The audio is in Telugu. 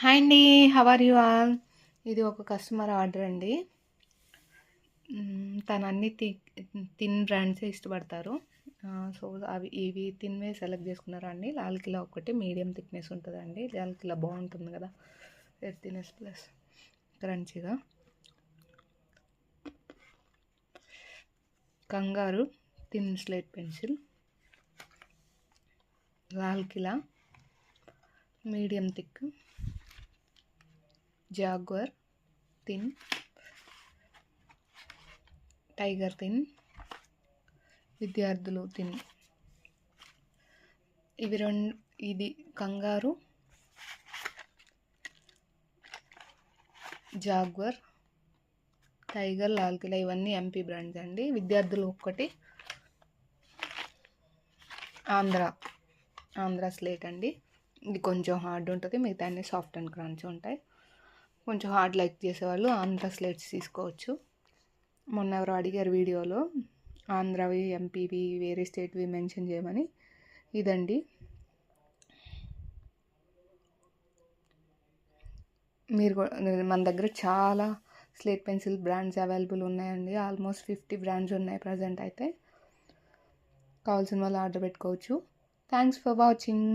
హాయ్ అండి. How are you all? ఇది ఒక కస్టమర్ ఆర్డర్ అండి. తను అన్ని థిన్ బ్రాండ్సే ఇష్టపడతారు. సో, ఇవి థిన్వే సెలెక్ట్ చేసుకున్నారండి. లాల్ కిలా ఒకటి మీడియం థిక్నెస్ ఉంటుందండి. లాల్ కిలా బాగుంటుంది కదా, ఎర్తీనెస్ ప్లస్ క్రంచీగా. Kangaroo thin slate pencil, Lal Qila medium thick, jaguar thin, tiger thin, విద్యార్థులు థిన్. ఇది kangaroo, Jaguar, tiger, Lal Qila ఇవన్నీ ఎంపీ బ్రాండ్స్ అండి. విద్యార్థులు ఒక్కటి ఆంధ్ర స్లేట్ అండి. ఇది కొంచెం హార్డ్ ఉంటుంది, మిగతా అన్నీ సాఫ్ట్ అండ్ క్రంచ్ ఉంటాయి. కొంచెం హార్డ్ లైక్ చేసేవాళ్ళు ఆంధ్ర స్లేట్స్ తీసుకోవచ్చు. మొన్న ఎవరో అడిగారు వీడియోలో ఆంధ్రవి, ఎంపీవి, వేరే స్టేట్వి మెన్షన్ చేయమని. ఇదండి. మీరు మన దగ్గర చాలా స్లేట్ పెన్సిల్ బ్రాండ్స్ అవైలబుల్ ఉన్నాయండి. ఆల్మోస్ట్ 50 బ్రాండ్స్ ఉన్నాయి ప్రజెంట్ అయితే. కావాల్సిన వాళ్ళు ఆర్డర్ పెట్టుకోవచ్చు. Thanks for watching.